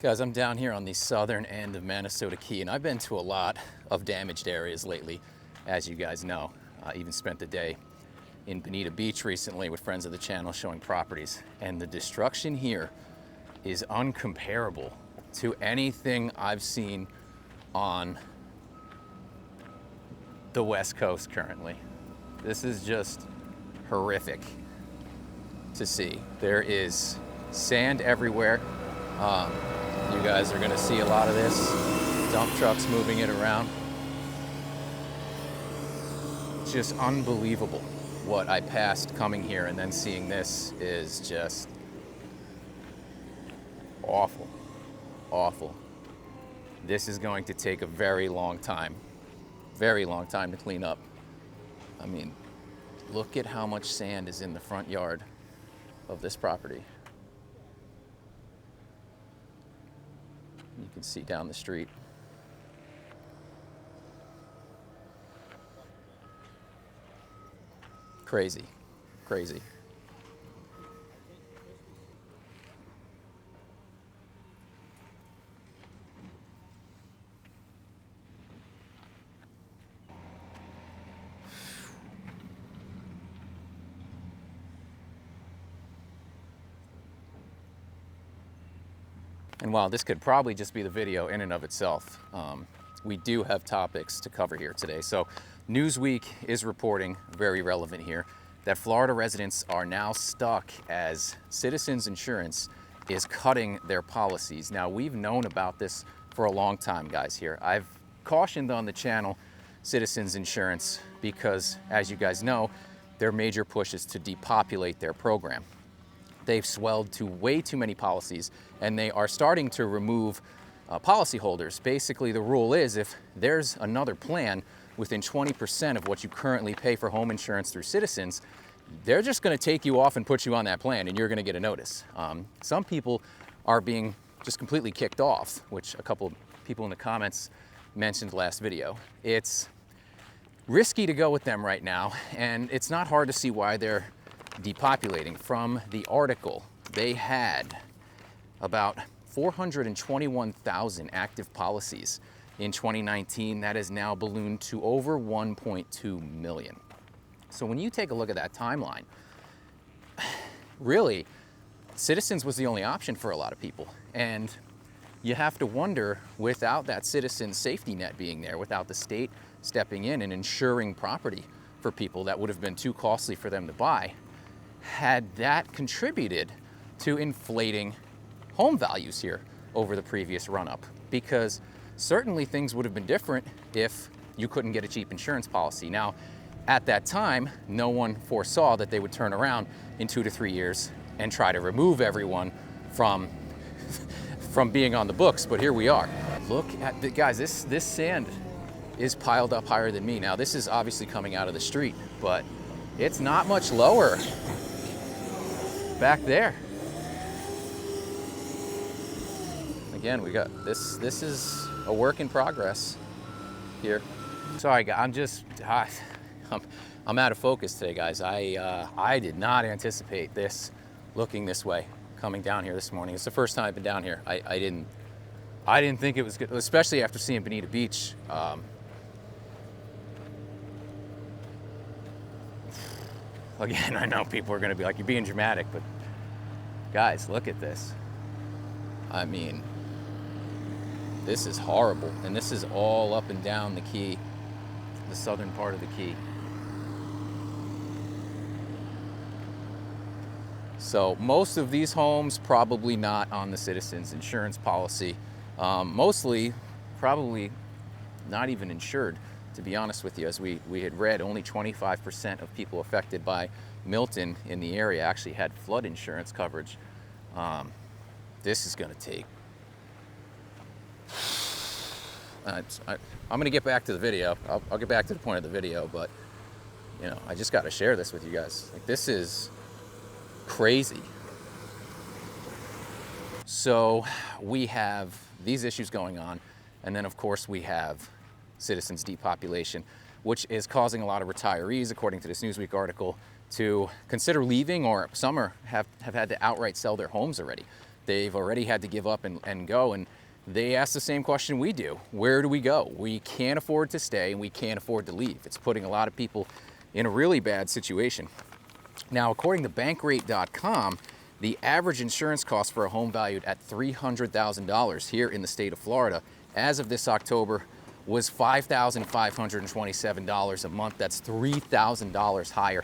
Guys, I'm down here on the southern end of Manasota Key, and I've been to a lot of damaged areas lately, as you guys know. I even spent the day in Bonita Beach recently with friends of the channel showing properties, and the destruction here is uncomparable to anything I've seen on the West Coast currently. This is just horrific to see. There is sand everywhere. You guys are gonna see a lot of this. Dump trucks moving it around. Just unbelievable what I passed coming here, and then seeing this is just awful, awful. This is going to take a very long time to clean up. I mean, look at how much sand is in the front yard of this property. You can see down the street. Crazy, crazy. And while this could probably just be the video in and of itself, we do have topics to cover here today. So Newsweek is reporting, very relevant here, that Florida residents are now stuck as Citizens Insurance is cutting their policies. Now, we've known about this for a long time, guys, here. I've cautioned on the channel Citizens Insurance because, as you guys know, their major push is to depopulate their program. They've swelled to way too many policies, and they are starting to remove policyholders. Basically, the rule is if there's another plan within 20% of what you currently pay for home insurance through Citizens, they're just going to take you off and put you on that plan, and you're going to get a notice. Some people are being just completely kicked off, which a couple people in the comments mentioned last video. It's risky to go with them right now, and it's not hard to see why they're depopulating. From the article, they had about 421,000 active policies in 2019. That has now ballooned to over 1.2 million. So when you take a look at that timeline, really, Citizens was the only option for a lot of people. And you have to wonder, without that Citizens safety net being there, without the state stepping in and insuring property for people that would have been too costly for them to buy, had that contributed to inflating home values here over the previous run-up? Because certainly things would have been different if you couldn't get a cheap insurance policy. Now, at that time, no one foresaw that they would turn around in 2 to 3 years and try to remove everyone from being on the books, but here we are. Look at the guys, this sand is piled up higher than me. Now, this is obviously coming out of the street, but it's not much lower back there. Again, we got this is a work in progress here. Sorry, I'm out of focus today, guys. I did not anticipate this looking this way coming down here this morning. It's the first time I've been down here. I didn't think it was good, especially after seeing Bonita Beach. Again, I know people are going to be like, you're being dramatic, but guys, look at this. I mean, this is horrible. And this is all up and down the Key, the southern part of the Key. So most of these homes probably not on the Citizens Insurance policy. Mostly probably not even insured, to be honest with you. As we had read, only 25% of people affected by Milton in the area actually had flood insurance coverage. This is going to take... I'm going to get back to the video. I'll get back to the point of the video, but you know, I just got to share this with you guys. Like, this is crazy. So we have these issues going on, and then of course we have Citizens depopulation, which is causing a lot of retirees, according to this Newsweek article, to consider leaving, or some have had to outright sell their homes already. They've already had to give up and go, and they ask the same question we do. Where do we go? We can't afford to stay and we can't afford to leave. It's putting a lot of people in a really bad situation. Now, according to bankrate.com, the average insurance cost for a home valued at $300,000 here in the state of Florida as of this October was $5,527 a month. That's $3,000 higher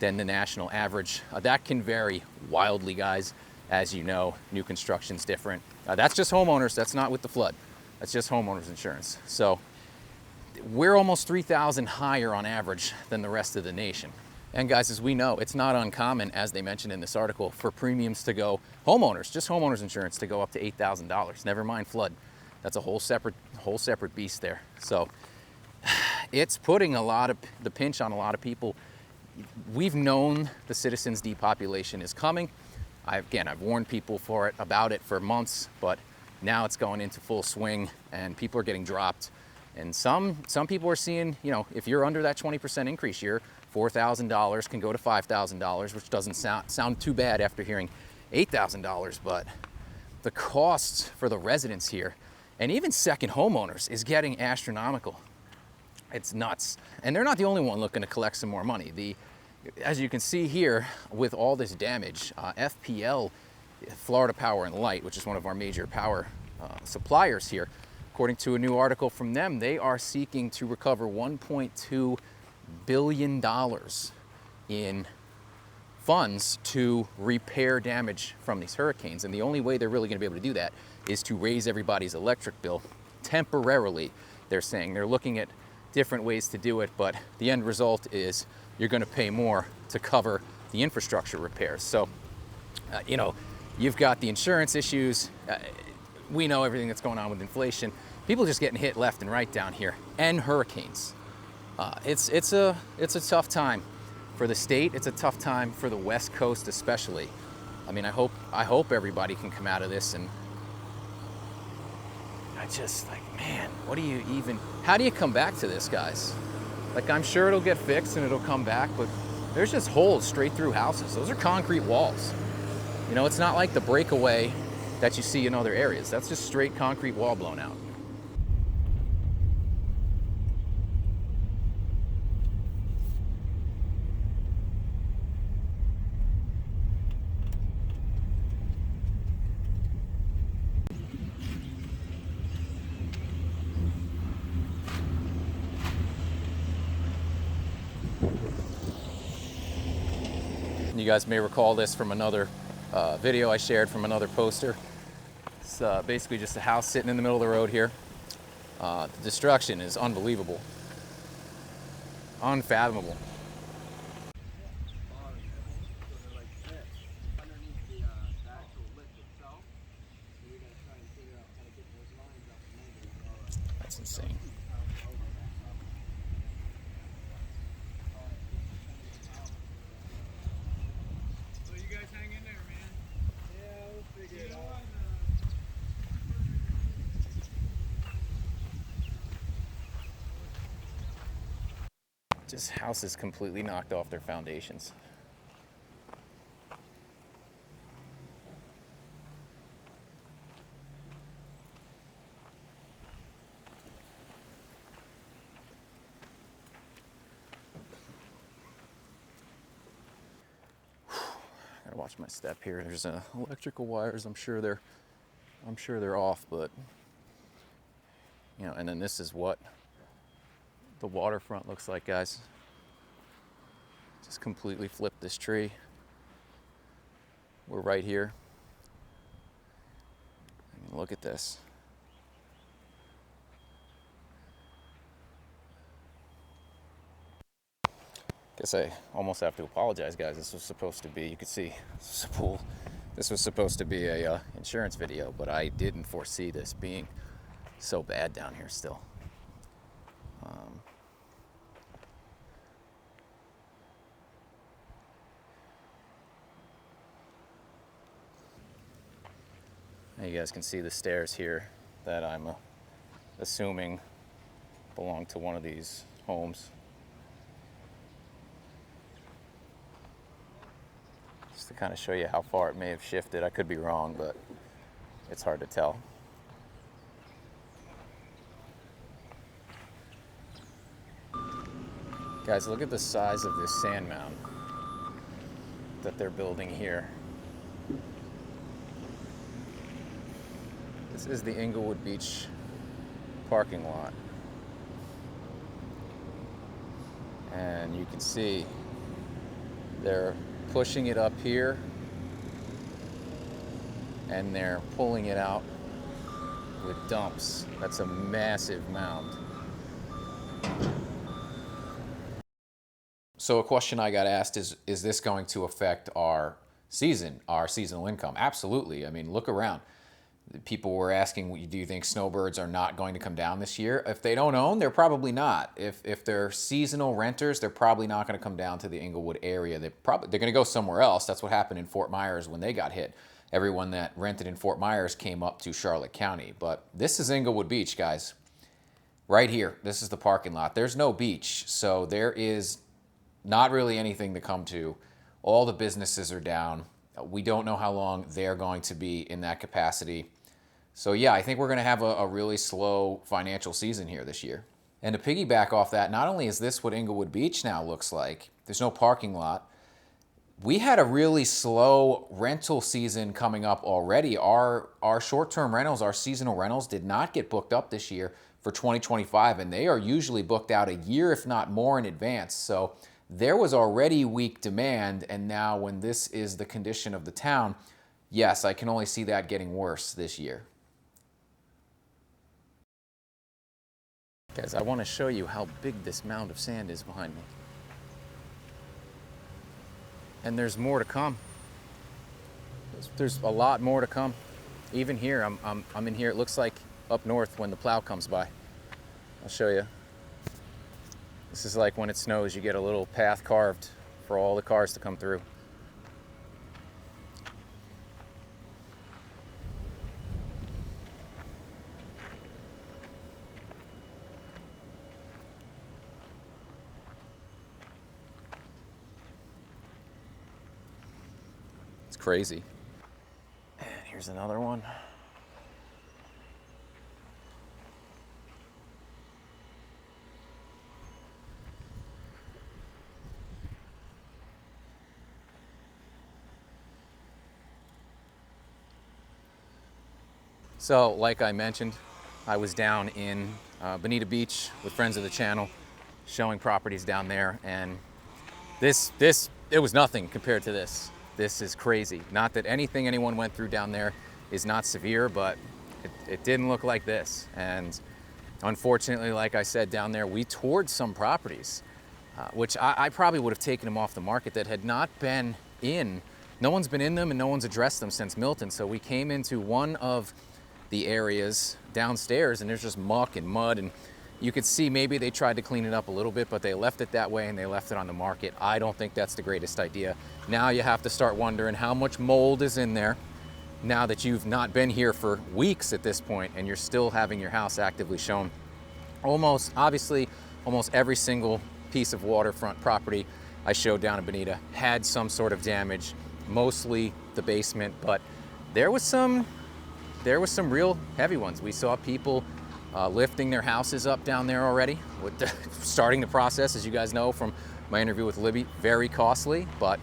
than the national average. That can vary wildly, guys. As you know, new construction's different. That's just homeowners. That's not with the flood. That's just homeowners insurance. So we're almost 3,000 higher on average than the rest of the nation. And guys, as we know, it's not uncommon, as they mentioned in this article, for premiums to go, homeowners, just homeowners insurance, to go up to $8,000. Never mind flood. That's a whole separate beast there. So it's putting the pinch on a lot of people. We've known the citizens depopulation is coming. I've warned people about it for months, but now it's going into full swing and people are getting dropped. And some people are seeing, if you're under that 20% increase year, $4,000 can go to $5,000, which doesn't sound too bad after hearing $8,000, but the costs for the residents here, and even second homeowners, is getting astronomical. It's nuts. And they're not the only one looking to collect some more money. As you can see here, with all this damage, FPL, Florida Power and Light, which is one of our major power suppliers here, according to a new article from them, they are seeking to recover $1.2 billion in funds to repair damage from these hurricanes. And the only way they're really going to be able to do that is to raise everybody's electric bill temporarily. They're saying they're looking at different ways to do it, but the end result is you're going to pay more to cover the infrastructure repairs. So, you've got the insurance issues. We know everything that's going on with inflation. People just getting hit left and right down here, and hurricanes. It's a tough time for the state. It's a tough time for the West Coast, especially. I mean, I hope everybody can come out of this. And I just man, how do you come back to this, guys? I'm sure it'll get fixed and it'll come back, but there's just holes straight through houses. Those are concrete walls. It's not like the breakaway that you see in other areas. That's just straight concrete wall blown out. You guys may recall this from another video I shared from another poster. It's basically just a house sitting in the middle of the road here. The destruction is unbelievable, unfathomable. That's insane. Just houses completely knocked off their foundations. Gotta watch my step here. There's electrical wires. I'm sure they're off, but and then this is what the waterfront looks like, guys. Just completely flipped this tree. We're right here. I mean, look at this. Guess I almost have to apologize, guys. This was supposed to be, you could see, this is a pool. This was supposed to be a insurance video, but I didn't foresee this being so bad down here still. You guys can see the stairs here that I'm assuming belong to one of these homes. Just to kind of show you how far it may have shifted. I could be wrong, but it's hard to tell. Guys, look at the size of this sand mound that they're building here. This is the Englewood Beach parking lot. And you can see they're pushing it up here and they're pulling it out with dumps. That's a massive mound. So a question I got asked is this going to affect our seasonal income? Absolutely. I mean, look around. People were asking, do you think snowbirds are not going to come down this year? If they don't own, they're probably not. If they're seasonal renters, they're probably not going to come down to the Englewood area. They're going to go somewhere else. That's what happened in Fort Myers when they got hit. Everyone that rented in Fort Myers came up to Charlotte County. But this is Englewood Beach, guys. Right here. This is the parking lot. There's no beach, so there is not really anything to come to. All the businesses are down. We don't know how long they're going to be in that capacity. So yeah, I think we're going to have a really slow financial season here this year. And to piggyback off that, not only is this what Englewood Beach now looks like, there's no parking lot. We had a really slow rental season coming up already. Our short-term rentals, our seasonal rentals did not get booked up this year for 2025, and they are usually booked out a year, if not more, in advance. So there was already weak demand, and now when this is the condition of the town, yes, I can only see that getting worse this year. Guys, I want to show you how big this mound of sand is behind me. And there's more to come. There's a lot more to come. Even here, I'm in here, it looks like up north when the plow comes by. I'll show you. This is like when it snows, you get a little path carved for all the cars to come through. It's crazy. And here's another one. So, like I mentioned, I was down in Bonita Beach with friends of the channel, showing properties down there, and it was nothing compared to this. This is crazy. Not that anything anyone went through down there is not severe, but it didn't look like this. And unfortunately, like I said, down there, we toured some properties, which I probably would have taken them off the market that had not been in. No one's been in them and no one's addressed them since Milton. So we came into one of the areas downstairs and there's just muck and mud, and you could see maybe they tried to clean it up a little bit, but they left it that way and they left it on the market. I don't think that's the greatest idea. Now you have to start wondering how much mold is in there now that you've not been here for weeks at this point and you're still having your house actively shown. Obviously, almost every single piece of waterfront property I showed down in Bonita had some sort of damage, mostly the basement, but there was some real heavy ones. We saw people lifting their houses up down there already, starting the process, as you guys know from my interview with Libby. Very costly, but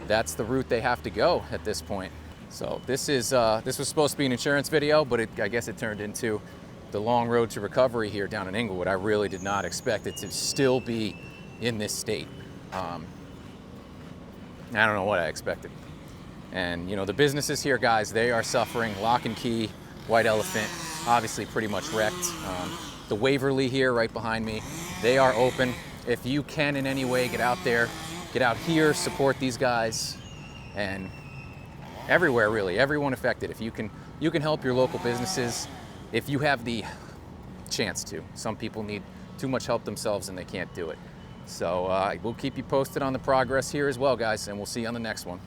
that's the route they have to go at this point. So this was supposed to be an insurance video, but I guess it turned into the long road to recovery here down in Englewood. I really did not expect it to still be in this state. I don't know what I expected. And you know, the businesses here, guys, they are suffering. Lock and Key, White Elephant, obviously pretty much wrecked. The Waverly here right behind me, they are open. If you can in any way, get out there, get out here, support these guys, and everywhere really, everyone affected. If you can help your local businesses, if you have the chance to. Some people need too much help themselves and they can't do it. So we'll keep you posted on the progress here as well, guys, and we'll see you on the next one.